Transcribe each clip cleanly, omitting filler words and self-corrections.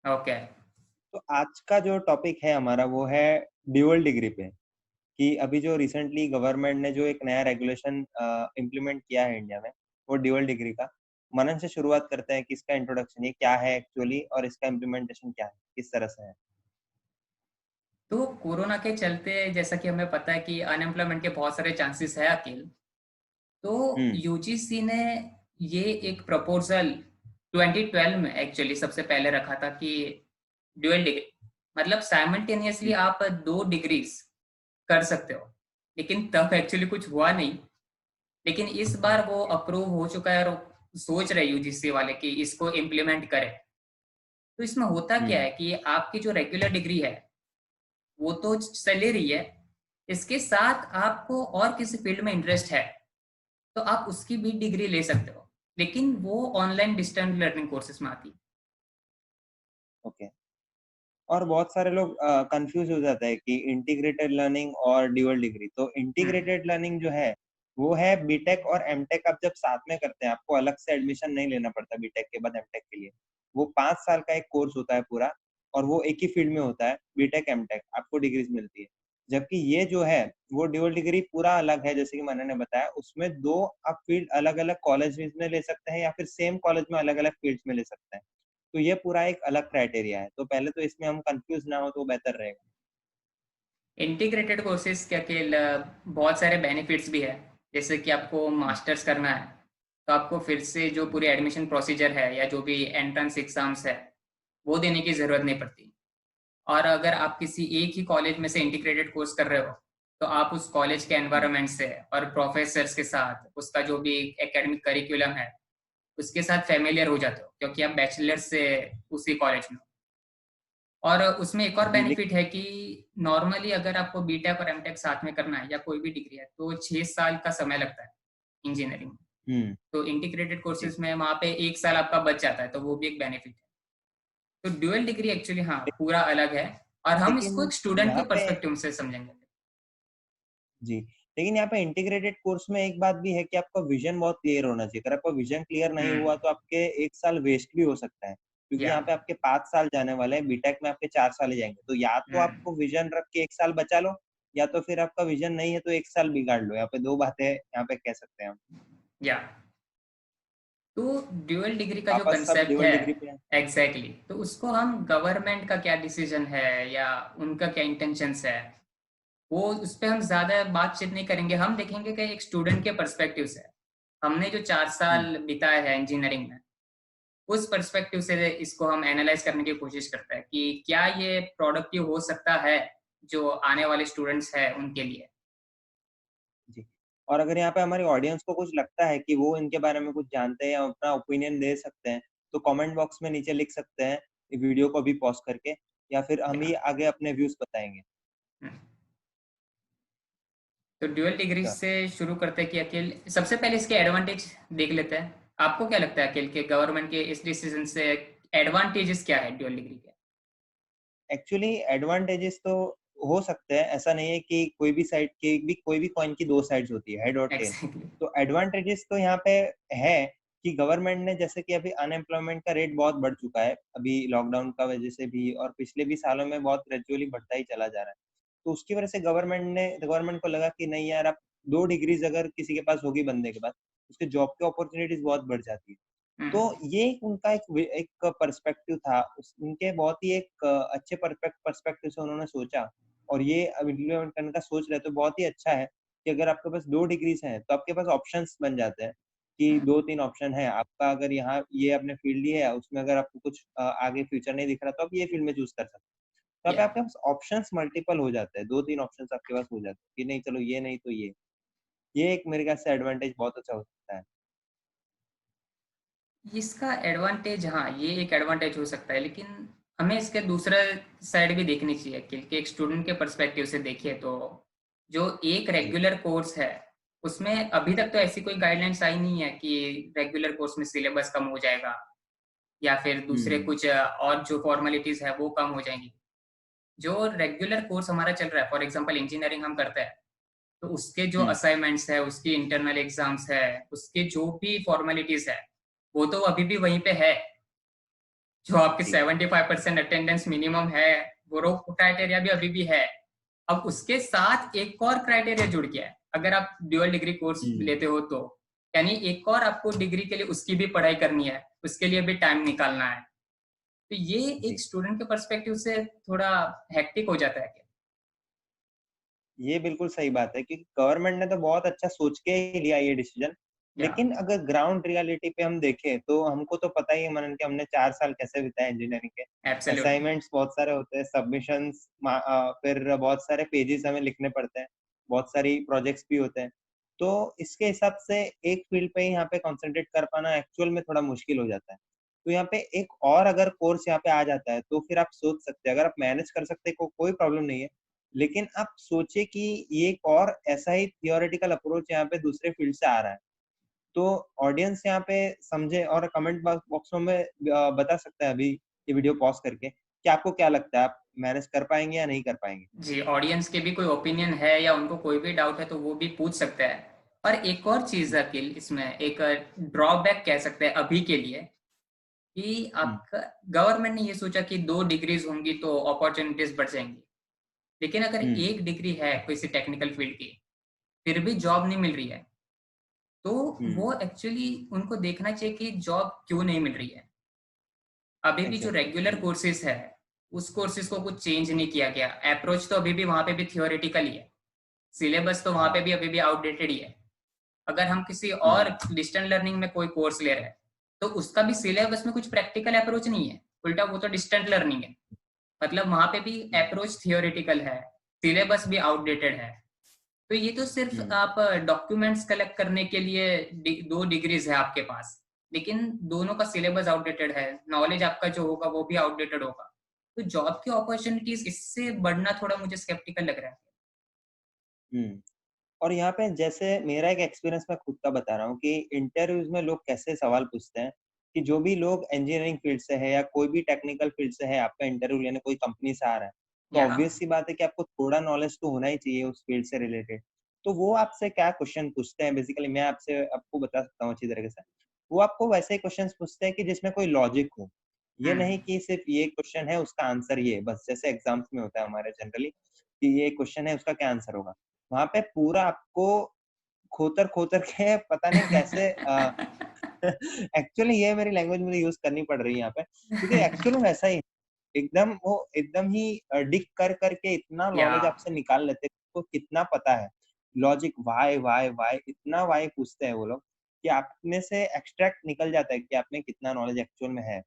Okay. तो आज का जो टॉपिक है हमारा वो है ड्यूअल डिग्री पे, कि अभी जो रिसेंटली गवर्नमेंट ने जो एक नया रेगुलेशन इम्प्लीमेंट किया है इंडिया में, वो ड्यूअल डिग्री का। मनन से शुरुआत करते हैं कि इसका इंट्रोडक्शन ये क्या है एक्चुअली और इसका इम्प्लीमेंटेशन क्या है, किस तरह से है। तो कोरोना के चलते जैसा कि हमें पता है कि अनएम्प्लॉयमेंट के बहुत सारे चांसेस है अकेले। तो हुँ, यूजीसी ने ये एक प्रपोजल 2012 में एक्चुअली सबसे पहले रखा था कि ड्यूअल डिग्री मतलब साइमल्टेनियसली हुँ, आप 2 डिग्रीज कर सकते हो। लेकिन तब एक्चुअली कुछ हुआ नहीं। लेकिन इस बार वो अप्रूव हो चुका है और सोच रहे यूजीसी वाले कि इसको इम्प्लीमेंट करें। तो इसमें होता क्या हुँ, है कि आपकी जो रेगुलर डिग्री है वो तो चल ही रही है। इसके साथ आपको और किसी फील्ड में इंटरेस्ट है तो आप उसकी भी डिग्री ले सकते हो। लेकिन वो ऑनलाइन डिस्टेंस लर्निंग कोर्सेज में आती है। ओके। और बहुत सारे लोग कंफ्यूज हो जाता है कि इंटीग्रेटेड लर्निंग और ड्यूअल डिग्री। तो हम्म। इंटीग्रेटेड लर्निंग जो है वो है बीटेक और एमटेक आप जब साथ में करते हैं, आपको अलग से एडमिशन नहीं लेना पड़ता बीटेक के बाद एमटेक के लिए। वो 5 साल का एक कोर्स होता है पूरा, और वो एक ही फील्ड में होता है, बीटेक एमटेक आपको डिग्रीज मिलती है। जबकि ये जो है वो ड्यूअल डिग्री पूरा अलग है, जैसे कि मैंने ने बताया, उसमें दो आप फील्ड अलग अलग कॉलेज में ले सकते हैं या फिर सेम कॉलेज में अलग अलग फील्ड्स में ले सकते हैं। तो ये पूरा एक अलग क्राइटेरिया है, तो पहले तो इसमें हम कंफ्यूज ना हो तो बेहतर रहेगा। इंटीग्रेटेड कोर्सेज के अकेले बहुत सारे बेनिफिट्स भी है। जैसे कि आपको हुँ, मास्टर्स करना है तो आपको फिर से जो पूरी एडमिशन प्रोसीजर है या जो भी एंट्रेंस एग्जाम्स है वो देने की ज़रूरत नहीं पड़ती। और अगर आप किसी एक ही कॉलेज में से इंटीग्रेटेड कोर्स कर रहे हो तो आप उस कॉलेज के हुँ, एनवायरनमेंट से और प्रोफेसर्स के साथ उसका जो भी एकेडमिक करिकुलम है उसके साथ फेमिलियर हो जाते हो क्योंकि आप बैचलर से उसी कॉलेज में हो। और उसमें एक और जी, बेनिफिट है कि नॉर्मली अगर आपको बीटेक और एमटेक साथ में करना है या कोई भी डिग्री है तो 6 साल का समय लगता है इंजीनियरिंग में। हुँ, तो इंटीग्रेटेड जी। कोर्सेज में वहाँ पे 1 साल आपका बच जाता है तो वो भी एक बेनिफिट है। तो ड्यूअल डिग्री एक्चुअली हाँ पूरा अलग है। और हम इसको लेकिन एक स्टूडेंट के यहाँ पे पर्सपेक्टिव से समझेंगे। जी, लेकिन यहाँ पे इंटीग्रेटेड कोर्स में एक बात भी है कि आपका विज़न बहुत क्लियर होना चाहिए। अगर आपका विज़न क्लियर नहीं हम्म। हुआ तो आपके 1 साल वेस्ट भी हो सकता है, क्योंकि या। यहाँ पे आपके 5 साल जाने वाले हैं, बीटेक में आपके 4 साल ही जाएँगे। तो या तो हम्म। आपको विज़न रख के 1 साल बचा लो, या तो फिर आपका विज़न नहीं है तो 1 साल बिगाड़ लो। यहाँ पे 2 बातें यहाँ पे कह सकते हैं हम। या। तो ड्यूअल डिग्री का जो वापस सब कंसेप्ट ड्यूअल है डिग्री पे। एग्जैक्टली exactly, तो उसको हम गवर्नमेंट का क्या डिसीजन है या उनका क्या इंटेंशंस है वो उस पे हम ज्यादा बातचीत नहीं करेंगे। हम देखेंगे कि एक स्टूडेंट के पर्सपेक्टिव से हमने जो 4 साल हुँ। बिताए हैं इंजीनियरिंग में उस पर्सपेक्टिव से इसको हम एनालाइज करने की कोशिश करते हैं कि क्या ये प्रोडक्टिव हो सकता है जो आने वाले स्टूडेंट्स हैं उनके लिए। जी। और अगर यहाँ पे हमारी ऑडियंस को कुछ लगता है कि वो इनके बारे में कुछ जानते हैं या अपना ओपिनियन दे सकते हैं, तो कमेंट बॉक्स में नीचे लिख सकते हैं, वीडियो को अभी पॉज़ करके, या फिर हम ही या। आगे अपने व्यूज़ बताएँगे। हम्म। तो ड्यूअल डिग्री अच्छा। से शुरू करते हैं कि अकेल सबसे पहले इसके एडवांटेज देख लेते हैं। आपको क्या लगता है अकेल के गवर्नमेंट के इस डिसीजन से एडवांटेजेस क्या है ड्यूअल डिग्री के? एक्चुअली एडवांटेजेस तो हो सकते हैं, ऐसा नहीं है कि कोई भी साइड की भी कोई भी कॉइन की 2 साइड्स होती है, हेड और टेल। एग्जैक्टली। तो एडवांटेजेस तो यहाँ पे है कि गवर्नमेंट ने, जैसे कि अभी अनएम्प्लॉयमेंट का रेट बहुत बढ़ चुका है, अभी लॉकडाउन का वजह से भी और पिछले भी सालों में बहुत ग्रेजुअली बढ़ता ही चला जा रहा है। तो उसकी वजह से गवर्नमेंट को लगा कि नहीं यार, अब 2 डिग्रीज़ अगर किसी के पास होगी बंदे के पास, उसके जॉब की अपॉर्च्युनिटीज़ बहुत बढ़ जाती है। तो हम्म। ये उनका एक पर्सपेक्टिव था। उनके बहुत ही एक अच्छे पर्सपेक्टिव से उन्होंने सोचा, और ये अब इम्प्लीमेंट करने का सोच रहे हैं, तो बहुत ही अच्छा है कि अगर आपके पास 2 डिग्रीज़ हैं, तो आपके पास ऑप्शंस बन जाते हैं कि हम्म। 2-3 ऑप्शन है। आपका अगर यहाँ ये आपने फील्ड ली है, उसमें अगर आपको कुछ आगे फ्यूचर नहीं दिख रहा, तो आप ये फील्ड में चूज़ कर सकते हैं। तो यहाँ पे या। आपके पास ऑप्शंस मल्टीपल हो जाते हैं, 2-3 ऑप्शंस आपके पास हो जाते हैं कि नहीं चलो ये नहीं तो ये। ये एक मेरे ख्याल से एडवांटेज बहुत अच्छा हो सकता है। इसका एडवांटेज हाँ ये एक एडवांटेज हो सकता है लेकिन हमें इसके दूसरा साइड भी देखनी चाहिए कि एक स्टूडेंट के पर्सपेक्टिव से देखिए तो जो एक जी। रेगुलर कोर्स है उसमें अभी तक तो ऐसी कोई गाइडलाइंस आई नहीं है कि रेगुलर कोर्स में सिलेबस कम हो जाएगा या फिर दूसरे हुँ, कुछ और जो फॉर्मेलिटीज है वो कम हो जाएंगी। जो रेगुलर कोर्स हमारा चल रहा है फॉर एग्जांपल इंजीनियरिंग हम करते हैं तो उसके जो हुँ। असाइनमेंट्स है उसकी इंटरनल एग्जाम्स है उसके जो भी फॉर्मेलिटीज है वो तो अभी भी वहीं पे है। जो आपकी जी 75% अटेंडेंस मिनिमम है, वो क्राइटेरिया भी अभी भी है। अब उसके साथ एक और क्राइटेरिया जुड़ गया है, अगर आप ड्यूअल डिग्री कोर्स हम्म लेते हो तो, यानी एक और आपको डिग्री के लिए उसकी भी पढ़ाई करनी है, उसके लिए भी टाइम निकालना है। तो ये एक जी स्टूडेंट के पर्सपेक्टिव से थोड़ा हेक्टिक हो जाता है क्या? ये बिल्कुल सही बात है कि गवर्नमेंट ने तो बहुत अच्छा सोच के ही लिया ये डिसीजन। या लेकिन अगर ग्राउंड रियलिटी पे हम देखें तो हमको तो पता ही है मनन कि हमने 4 साल कैसे बिताए इंजीनियरिंग के। एब्सोल्युटली। असाइनमेंट्स बहुत सारे होते हैं, सबमिशंस, फिर बहुत सारे पेजेस हमें लिखने पड़ते हैं, बहुत सारी प्रोजेक्ट्स भी होते हैं। तो इसके हिसाब से एक फील्ड पे ही यहाँ पे कंसंट्रेट कर पाना एक्चुअल में थोड़ा मुश्किल हो जाता है। तो यहाँ पे एक और अगर कोर्स यहाँ पे आ जाता है तो फिर आप सोच सकते हैं, अगर आप मैनेज कर सकते हैं कोई प्रॉब्लम नहीं है। लेकिन आप सोचिए कि ये एक और ऐसा ही थियोरेटिकल अप्रोच यहाँ पे दूसरे फील्ड से आ रहा है। तो ऑडियंस यहाँ पे समझे और कमेंट बॉक्स में बता सकता है अभी ये वीडियो पॉज करके कि आपको क्या लगता है, आप मैनेज कर पाएंगे या नहीं कर पाएंगे। जी, ऑडियंस के भी कोई ओपिनियन है या उनको कोई भी डाउट है तो वो भी पूछ सकते हैं। और एक और चीज है अखिल, इसमें एक ड्रॉबैक कह सकते हैं अभी के लिए, कि हम्म आपका गवर्नमेंट ने ये सोचा कि 2 डिग्रीज होंगी तो अपॉर्चुनिटीज बढ़ जाएंगी। लेकिन अगर हम्म एक डिग्री है किसी टेक्निकल फील्ड की, फिर भी जॉब नहीं मिल रही है, तो वो हम्म एक्चुअली उनको देखना चाहिए कि जॉब क्यों नहीं मिल रही है। अभी भी जो एग्जैक्टली। रेगुलर कोर्सेज है, उस कोर्सेज को कुछ चेंज नहीं किया गया। अप्रोच तो अभी भी वहां पे भी थियोरेटिकल ही है, सिलेबस तो वहां पे हाँ भी अभी भी आउटडेटेड ही है। अगर हम किसी और हम्म डिस्टेंस लर्निंग में कोई कोर्स ले रहे हैं, तो उसका भी सिलेबस में कुछ प्रैक्टिकल अप्रोच नहीं है, उल्टा वो तो डिस्टेंट लर्निंग है। मतलब वहां पे भी हम्म अप्रोच थियोरेटिकल है, सिलेबस भी आउटडेटेड है। तो ये तो सिर्फ हम्म आप डॉक्यूमेंट्स कलेक्ट करने के लिए 2 डिग्रीज है आपके पास, लेकिन दोनों का सिलेबस आउटडेटेड है, नॉलेज आपका जो होगा वो भी आउटडेटेड होगा। तो जॉब की अपॉर्चुनिटीज इससे बढ़ना थोड़ा मुझे स्केप्टिकल लग रहा है। हम्म। और यहाँ पे जैसे मेरा एक एक्सपीरियंस मैं खुद का बता रहा हूँ कि इंटरव्यूज में लोग कैसे सवाल पूछते हैं कि जो भी लोग इंजीनियरिंग फील्ड से है या कोई भी टेक्निकल फील्ड से है, आपका इंटरव्यू लेने कोई कंपनी से आ रहा है, तो या ऑब्वियस सी बात है कि आपको थोड़ा नॉलेज तो होना ही चाहिए उस फील्ड से रिलेटेड। तो वो आपसे क्या क्वेश्चन पूछते हैं, बेसिकली मैं आपसे आपको बता सकता हूँ अच्छी तरीके से। वो आपको वैसे ही क्वेश्चन पूछते हैं कि जिसमें कोई लॉजिक हो। ये नहीं हम्म कि सिर्फ ये क्वेश्चन है उसका आंसर ये है, बस जैसे एग्जाम्स में होता है हमारे जनरली कि ये क्वेश्चन है उसका क्या आंसर होगा। वहाँ पे पूरा आपको खोतर-खोतर के पता नहीं कैसे एक्चुअली ये मेरी लैंग्वेज मुझे यूज़ करनी पड़ रही है यहाँ पे, क्योंकि एक्चुअली में वैसा ही एकदम वो एकदम ही डिग कर के इतना या नॉलेज आपसे निकाल लेते हैं, तो कितना पता है। लॉजिक व्हाई व्हाई व्हाई इतना व्हाई पूछते हैं वो लोग कि आप में से एक्सट्रैक्ट निकल जाता है कि आप में कितना नॉलेज एक्चुअल में है।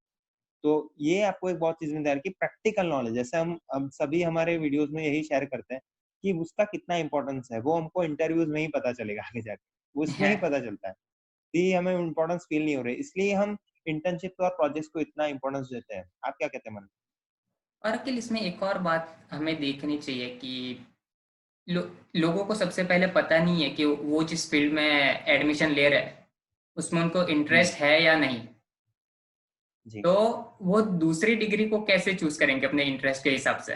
तो ये आपको एक बहुत चीज़ में ध्यान की प्रैक्टिकल नॉलेज, जैसे हम सभी हमारे वीडियोज़ में यही शेयर करते हैं कि उसका कितना इम्पोर्टेंस है, वो हमको इंटरव्यूज़ में ही पता चलेगा आगे जाके, वो उसमें है। ही पता चलता है। कि हमें इम्पोर्टेंस फील नहीं हो रही, इसलिए हम इंटर्नशिप और प्रोजेक्ट्स को इतना इम्पोर्टेंस देते हैं। आप क्या कहते हैं मन? और अखिल, इसमें एक और बात हमें देखनी चाहिए कि लोगों को सबसे पहले पता नहीं है कि वो जिस फील्ड में एडमिशन ले रहे हैं उसमें उनको हुँ, इंटरेस्ट है या नहीं। जी, तो वो दूसरी डिग्री को कैसे चूज करेंगे अपने इंटरेस्ट के हिसाब से,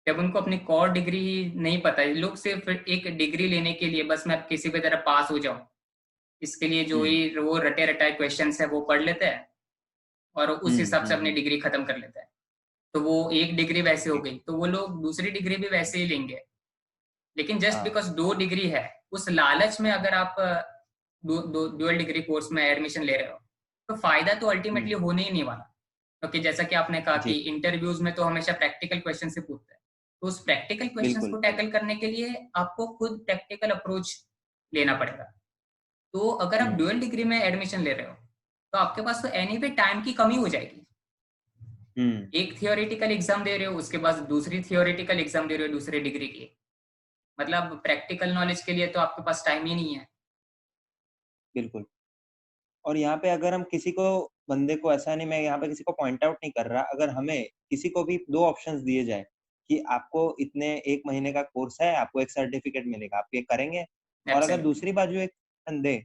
जब उनको अपनी कोर डिग्री ही नहीं पता है। लोग सिर्फ एक डिग्री लेने के लिए बस मैं किसी भी तरह पास हो जाऊं, इसके लिए जो हुँ, ही वो रटे रटाए क्वेश्चंस है वो पढ़ लेते हैं और उस हुँ, हिसाब से हुँ, अपनी हुँ, डिग्री खत्म कर लेते हैं। तो वो एक डिग्री वैसे हो जी, गई तो वो लोग दूसरी डिग्री भी वैसे ही लेंगे। लेकिन जस्ट हाँ, बिकॉज 2 डिग्री है, उस लालच में अगर आप दो दो डुअल डिग्री कोर्स में एडमिशन ले रहे हो, तो फायदा तो हुँ, अल्टीमेटली होने ही नहीं वाला। क्योंकि जैसा कि आपने कहा कि जी, इंटरव्यूज में तो हमेशा प्रैक्टिकल क्वेश्चन से पूछते हैं, तो उस प्रैक्टिकल क्वेश्चंस बिल्कुल, को टैकल करने के लिए आपको खुद प्रैक्टिकल अप्रोच लेना पड़ेगा। तो अगर आप हुँ, डुअल डिग्री में एडमिशन ले रहे हो, तो आपके पास तो एनी वे टाइम की कमी हो जाएगी। हुँ, एक थियोरेटिकल एग्जाम दे रहे हो, उसके बाद दूसरी थियोरेटिकल एग्जाम दे रहे हो दूसरे डिग्री की, मतलब प्रैक्टिकल नॉलेज के लिए तो आपके पास टाइम ही नहीं है। बिल्कुल। और यहाँ पे अगर हम किसी को बंदे को ऐसा नहीं, मैं यहाँ पे किसी को पॉइंट आउट नहीं कर रहा, अगर हमें किसी को भी 2 ऑप्शंस दिए जाएँ कि आपको इतने 1 महीने का कोर्स है, आपको एक सर्टिफिकेट मिलेगा, आप ये करेंगे? और अगर एब्सोल्युटली। दूसरी बाजू एक ऑप्शन दें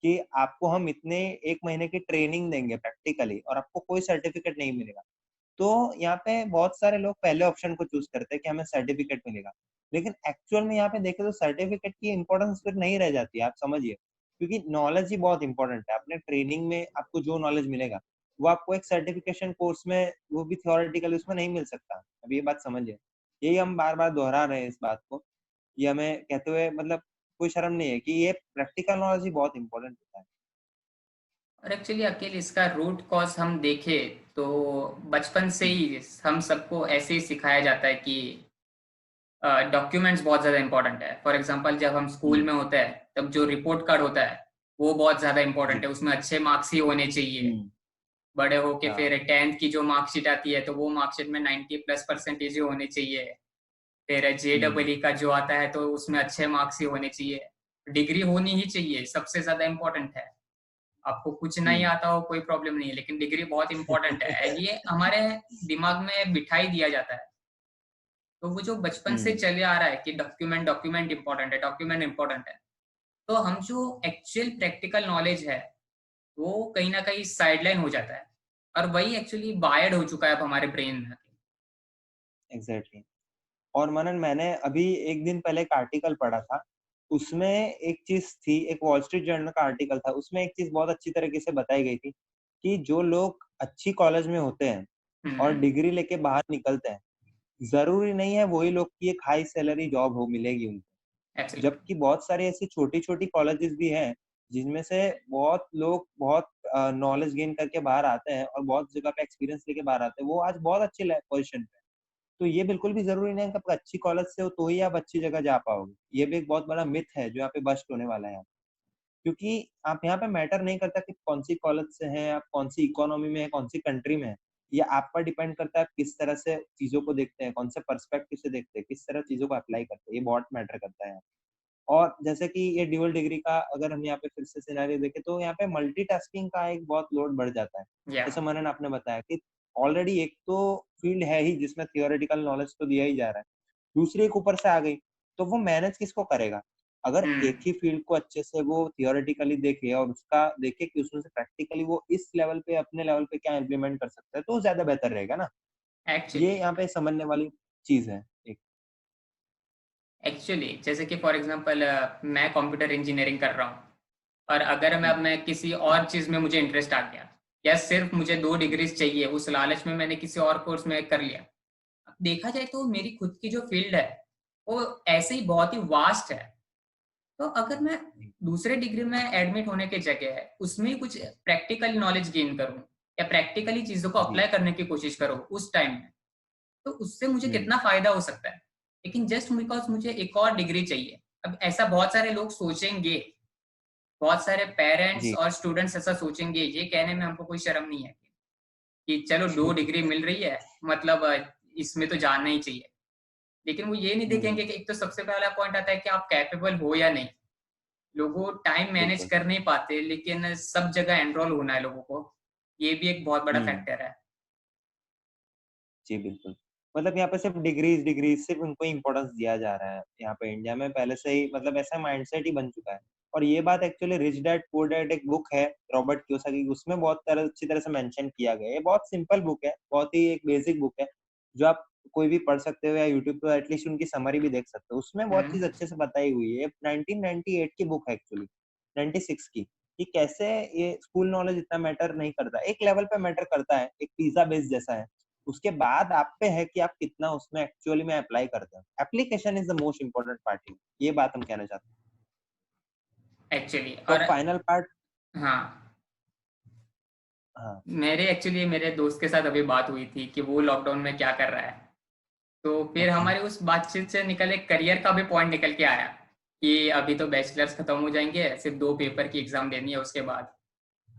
कि आपको हम इतने 1 महीने की ट्रेनिंग देंगे प्रैक्टिकली और आपको कोई सर्टिफिकेट नहीं मिलेगा। तो यहाँ पे बहुत सारे लोग पहले ऑप्शन को चूज़ करते हैं कि हमें सर्टिफिकेट मिलेगा। लेकिन एक्चुअल में यहाँ पे देखें तो सर्टिफिकेट की इम्पोर्टेंस फिर नहीं रह जाती है, आप समझिए। क्योंकि नॉलेज ही बहुत इम्पोर्टेंट है। अपने ट्रेनिंग में आपको जो नॉलेज मिलेगा, वो आपको एक सर्टिफिकेशन कोर्स में, वो भी थियोरेटिकल, उसमें नहीं मिल सकता। अब ये बात समझिए। यही हम बार-बार दोहरा रहे हैं इस बात को, कि हमें कहते हुए मतलब कोई शर्म नहीं है कि ये प्रैक्टिकल नॉलेज ही बहुत इम्पोर्टेंट होता है। और एक्चुअली अकेले इसका रूट कॉज हम देखें तो बचपन से हुँ, ही हम सबको ऐसे ही सिखाया जाता है कि डॉक्यूमेंट्स बहुत ज़्यादा इंपॉर्टेंट है। फॉर एग्जांपल जब हम स्कूल हुँ, में होते हैं तब जो रिपोर्ट कार्ड होता है वो बहुत ज़्यादा इंपॉर्टेंट जी, है, उसमें अच्छे मार्क्स ही होने चाहिए। हुँ, बड़े होके हाँ, फिर 10th की जो मार्कशीट आती है तो वो मार्कशीट में 90 प्लस परसेंटेज ही होने चाहिए। फिर हुँ, जेडब्ल्यू का जो आता है तो उसमें अच्छे मार्क्स ही होने चाहिए। डिग्री होनी ही चाहिए, सबसे ज़्यादा इंपॉर्टेंट है। आपको कुछ नहीं हुँ, आता हो कोई प्रॉब्लम नहीं है, लेकिन डिग्री बहुत इंपॉर्टेंट है, ये हमारे दिमाग में बिठा ही दिया जाता है। तो वो जो बचपन से हुँ, चले आ रहा है कि डॉक्यूमेंट डॉक्यूमेंट इंपॉर्टेंट है, डॉक्यूमेंट इंपॉर्टेंट है, तो हम जो एक्चुअल प्रैक्टिकल नॉलेज है वो कहीं ना कहीं साइडलाइन हो जाता है, और वही एक्चुअली वायर्ड हो चुका है अब हमारे ब्रेन में। एग्ज़ैक्टली। और मनन, मैंने अभी एक दिन पहले एक आर्टिकल पढ़ा था, उसमें एक चीज़ थी, एक वॉल स्ट्रीट जर्नल का आर्टिकल था, उसमें एक चीज़ बहुत अच्छी तरीके से बताई गई थी, कि जो लोग अच्छी कॉलेज में होते हैं और हम्म। डिग्री लेके बाहर निकलते हैं, ज़रूरी नहीं है वही लोग की एक हाई सैलरी जॉब हो मिलेगी उनको। एब्सोल्युटली। जबकि बहुत सारी ऐसी छोटी-छोटी कॉलेजेस भी हैं, जिनमें से बहुत लोग बहुत नॉलेज गेन करके बाहर आते हैं और बहुत जगह पे एक्सपीरियंस लेके बाहर आते हैं, वो आज बहुत अच्छी पोज़ीशन पे हैं। तो ये बिल्कुल भी ज़रूरी नहीं है कि आप अच्छी कॉलेज से हो तो ही आप अच्छी जगह जा पाओगे। ये भी एक बहुत बड़ा मिथ है जो यहाँ पे बस्ट होने वाला है यहाँ। क्योंकि आप यहाँ पे मैटर नहीं करता कि कौन-सी कॉलेज से हैं, आप कौन-सी इकोनॉमी में हैं, कौन-सी कंट्री में हैं। ये आप पर डिपेंड करता है आप किस तरह से चीज़ों को देखते हैं, कौन से पर्सपेक्टिव से देखते हैं, किस तरह चीज़ों को अप्लाई करते हैं, ये बहुत मैटर करता है यहाँ। और जैसे कि ये ड्यूअल डिग्री का अगर हम यहाँ पे फिर से सिनेरियो देखें तो यहाँ पे मल्टीटास्किंग का एक बहुत लोड बढ़ जाता है। या। जैसे मनन आपने बताया कि ऑलरेडी एक तो फील्ड है ही जिसमें थियोरेटिकल नॉलेज तो दिया ही जा रहा है। दूसरी एक ऊपर से आ गई, तो वो मैनेज किसको करेगा? अगर हम्म। एक ही फील्ड को अच्छे से वो थियोरेटिकली देखे और उसका देखे कि उसमें से प्रैक्टिकली वो इस लेवल पे अपने लेवल पे क्या इम्प्लीमेंट कर सकता है, तो वो ज़्यादा बेहतर रहेगा ना। ये एक्चुअली यहाँ पे समझने वाली चीज़ है एक। एक्चुअली जैसे कि फॉर एग्जांपल मैं कंप्यूटर इंजीनियरिंग कर रहा हूँ, और अगर हुँ, मैं किसी और चीज़ में मुझे इंटरेस्ट आ गया, या सिर्फ मुझे 2 डिग्रीज़ चाहिए, उस लालच में मैंने किसी और कोर्स में कर लिया। अब देखा जाए तो मेरी खुद की जो फ़ील्ड है, वो ऐसे ही बहुत ही वास्ट है। तो अगर मैं जी, दूसरे डिग्री में एडमिट होने की जगह उसमें ही कुछ प्रैक्टिकल नॉलेज गेन करूँ, या प्रैक्टिकली चीज़ों को जी। अप्लाई करने की कोशिश करूँ उस टाइम में, तो उससे मुझे हुँ, कितना फ़ायदा हो सकता है। लेकिन जस्ट बिकॉज़ मुझे एक और डिग्री चाहिए। अब ऐसा बहुत सारे लोग सोचेंगे, बहुत सारे पेरेंट्स जी। और स्टूडेंट्स ऐसा सोचेंगे, ये कहने में हमको कोई शर्म नहीं है कि चलो 2 डिग्री मिल रही है, मतलब इसमें तो जाना ही चाहिए। लेकिन वो ये नहीं हुँ, देखेंगे कि एक तो सबसे पहला पॉइंट आता है कि आप कैपेबल हो या नहीं। लोगों टाइम मैनेज बिल्कुल। कर नहीं पाते, लेकिन सब जगह एनरोल होना है लोगों को। ये भी एक बहुत बड़ा हुँ, फैक्टर है। जी, बिल्कुल। मतलब यहाँ पे सिर्फ़ डिग्रीज़ डिग्रीज़ सिर्फ़ उनको ही इम्पोर्टेंस दिया जा रहा है। यहाँ पे इंडिया में पहले से ही मतलब ऐसा माइंडसेट ही बन चुका है। और ये बात actually rich dad poor dad एक बुक है रॉबर्ट कियोसाकी की, उसमें बहुत तरह अच्छी तरह से मेंशन किया गया है। ये बहुत सिंपल बुक है, बहुत ही एक बेसिक बुक है, जो आप कोई भी पढ़ सकते हो या यूट्यूब पे एटलीस्ट उनकी समरी भी देख सकते हो। उसमें बहुत हुँ। चीज़ अच्छे से बताई हुई है। ये 1998 की बुक है एक्चुअली, 96 की, कि कैसे ये स्कूल नॉलेज इतना मैटर नहीं करता। एक लेवल पे मैटर करता है, एक पिज़्ज़ा बेस जैसा है। उसके बाद आप पे है कि आप कितना उसमें एक्चुअली में अप्लाई करते हो। Application is the most important part here, ये बात हम कहना चाहते हैं। एक्चुअली तो और फाइनल पार्ट। हाँ, हाँ, मेरे दोस्त के साथ अभी बात हुई थी कि वो लॉकडाउन में क्या कर रहा है। तो फिर ओके। हमारी उस बातचीत से निकल एक करियर का भी पॉइंट निकल के आया कि अभी तो बैचलर्स खत्म हो जाएँगे, सिर्फ 2 पेपर की एग्ज़ाम देनी है उसके बाद।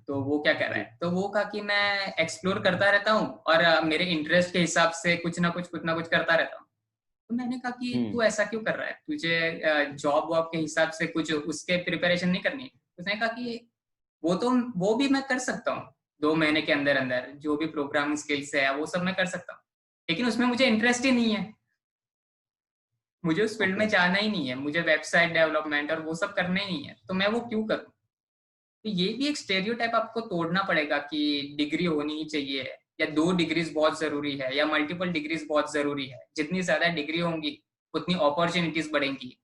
तो वो क्या कर रहा जी। है? तो वो कहा कि मैं एक्सप्लोर करता रहता हूँ, और मेरे इंटरेस्ट के हिसाब से कुछ ना कुछ करता रहता हूँ। तो मैंने कहा कि हुँ, तू ऐसा क्यों कर रहा है? तुझे जॉब वॉब के हिसाब से कुछ उसके प्रिपरेशन नहीं करनी है? उसने कहा कि वो तो वो भी मैं कर सकता हूँ, 2 महीने के अंदर-अंदर जो भी प्रोग्रामिंग स्किल्स है वो सब मैं कर सकता हूँ। लेकिन उसमें मुझे इंटरेस्ट ही नहीं है। मुझे उस फील्ड ओके, में जाना ही नहीं है, मुझे वेबसाइट डेवलपमेंट और वो सब करना ही नहीं है, तो मैं वो क्यों करूँ? तो ये भी एक स्टेरियोटाइप आपको तोड़ना पड़ेगा कि डिग्री होनी ही चाहिए, या 2 डिग्रीज़ बहुत ज़रूरी है, या मल्टीपल डिग्रीज़ बहुत ज़रूरी है। जितनी ज़्यादा डिग्री होंगी, उतनी अपॉर्च्युनिटीज़ बढ़ेंगी।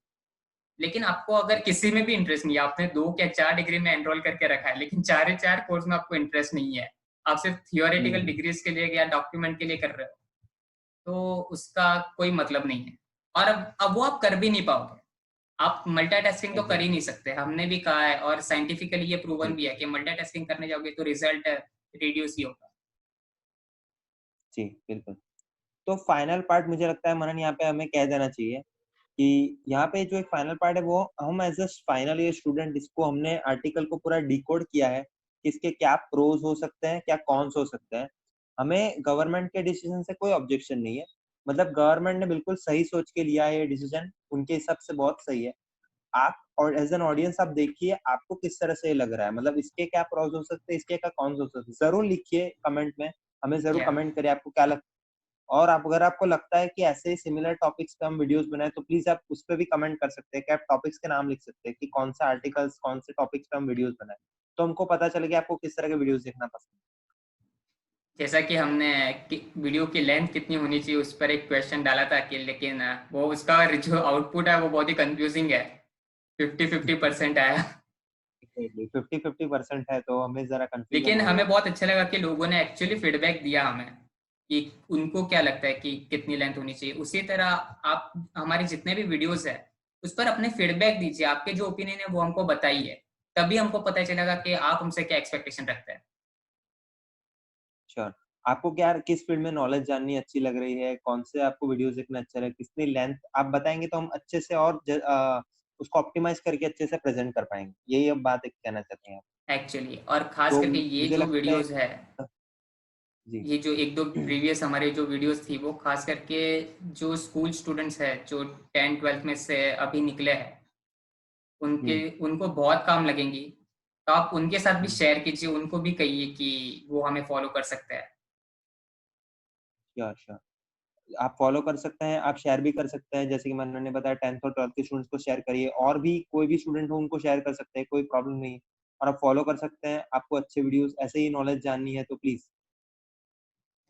लेकिन आपको अगर किसी में भी इंटरेस्ट नहीं है, आपने 2 क्या 4 डिग्री में एनरोल करके रखा है, लेकिन 4 4 कोर्स में आपको इंटरेस्ट नहीं है, आप सिर्फ थियोरेटिकल हम्म, डिग्रीज के लिए या डॉक्यूमेंट के लिए कर रहे हो, तो उसका कोई मतलब नहीं है। और अब वो आप कर भी नहीं पाओगे। आप मल्टीटास्किंग तो कर ही एग्जैक्टली। नहीं सकते, हमने भी कहा है और साइंटिफिकली ये प्रूवन जी भी है कि मल्टीटास्किंग करने जाओगे तो रिजल्ट रिड्यूस ही होगा। जी बिल्कुल। तो फाइनल पार्ट मुझे लगता है मनन यहाँ पे हमें कह देना चाहिए कि यहाँ पे जो एक फाइनल पार्ट है वो हम as a final year student इसको हमने आर्टिकल को पूरा डिकोड किया है कि इसके क्या प्रोज हो सकते हैं, क्या कॉन्स हो सकते हैं। हमें गवर्नमेंट के डिसीजन से कोई ऑब्जेक्शन नहीं है। मतलब गवर्नमेंट ने बिल्कुल सही सोच के लिया है ये डिसीजन, उनके हिसाब से बहुत सही है। आप और एज एन ऑडियंस आप देखिए आपको किस तरह से ये लग रहा है, मतलब इसके क्या प्रोज हो सकते हैं, इसके क्या कॉन्स हो सकते हैं, जरूर लिखिए कमेंट में। हमें जरूर या कमेंट करिए आपको क्या लगता है। और आप अगर आपको लगता है कि ऐसे ही सिमिलर टॉपिक्स पे हम वीडियोस बनाए तो प्लीज आप उस पे भी कमेंट कर सकते हैं कि आप टॉपिक्स के नाम लिख सकते हैं कि कौन सा आर्टिकल्स कौन से टॉपिक्स पे हम वीडियोस बनाए, तो हमको पता चले कि आपको किस तरह के वीडियोस देखना पसंद जैसा कि हमने वीडियो की लेंथ कितनी होनी चाहिए उस पर एक क्वेश्चन डाला था कि, लेकिन वो उसका जो आउटपुट है वो बहुत ही कंफ्यूजिंग है। 50-50% आया। है। 50-50% है तो हमें जरा कंफ्यूजन लेकिन हो ही हमें रहा बहुत अच्छा लगा कि लोगों ने एक्चुअली फीडबैक दिया हमें कि उनको क्या लगता है कि कितनी लेंथ होनी चाहिए। उसी तरह आप हमारे जितने भी वीडियोस है उस पर अपने फीडबैक दीजिए, आपके जो ओपिनियन है वो हमको बताइए, तभी हमको पता चलेगा कि आप हमसे क्या एक्सपेक्टेशन रखते हैं। श्योर। आपको क्या किस फील्ड में नॉलेज जाननी अच्छी लग रही है, कौन से आपको वीडियोस देखना अच्छा लगे, कितनी लेंथ आप बताएंगे तो हम अच्छे से और उसको ऑप्टिमाइज करके अच्छे से प्रेजेंट कर पाएंगे, यही अब बात एक कहना चाहते हैं आप। एक्चुअली और खास तो करके ये मुझे जो लगता है वीडियोस है, जी ये जो एक दो प्रीवियस हमारे जो वीडियोस थी वो खास करके जो स्कूल स्टूडेंट्स है जो 10th-12th में से अभी निकले हैं, उनके हम्म उनको बहुत काम लगेंगी। तो आप उनके साथ भी हम्म, शेयर कीजिए, उनको भी कहिए कि वो हमें फॉलो कर सकते हैं। Sure sure. आप फॉलो कर सकते हैं, आप शेयर भी कर सकते हैं, जैसे कि मैंने बताया 10th और 12th के स्टूडेंट्स को शेयर करिए, और भी कोई भी स्टूडेंट हो उनको शेयर कर सकते हैं, कोई प्रॉब्लम नहीं है। और आप फॉलो कर सकते हैं, आपको अच्छे वीडियोस ऐसे ही नॉलेज जाननी है तो प्लीज।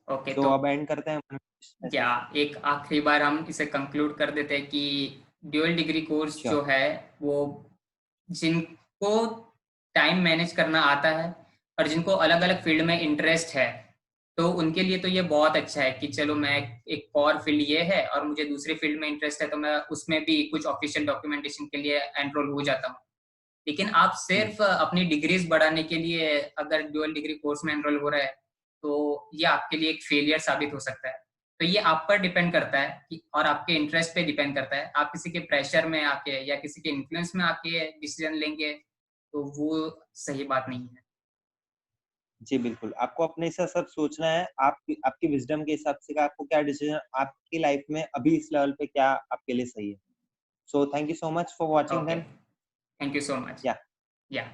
ओके, तो तो अब एंड करते हैं या सेशन को। एक आखिरी बार हम इसे कंक्लूड कर देते हैं कि ड्यूअल डिग्री कोर्स श्योर। जो है वो जिनको टाइम मैनेज करना आता है और जिनको अलग अलग फील्ड में इंटरेस्ट है, तो उनके लिए तो ये बहुत अच्छा है कि चलो मैं एक और फील्ड ये है और मुझे दूसरी फील्ड में इंटरेस्ट है तो मैं उसमें भी कुछ ऑफिशियल डॉक्यूमेंटेशन के लिए एनरोल हो जाता हूँ। लेकिन आप हम्म, सिर्फ अपनी डिग्रीज बढ़ाने के लिए अगर ड्यूअल डिग्री कोर्स में एनरोल हो रहे हैं तो ये आपके लिए एक फेलियर साबित हो सकता है। तो ये आप पर डिपेंड करता है कि और आपके इंटरेस्ट पे डिपेंड करता है। आप किसी के प्रेशर में आके या किसी के इन्फ्लुएंस में आके डिसीजन लेंगे तो वो सही बात नहीं है। जी बिल्कुल, आपको अपने से सब सोचना है, आपकी आपकी विजडम के हिसाब से कि आपको क्या डिसीजन आपकी लाइफ में अभी इस लेवल पे क्या आपके लिए सही है। So thank you so much for watching okay, then. Thank you so much. या या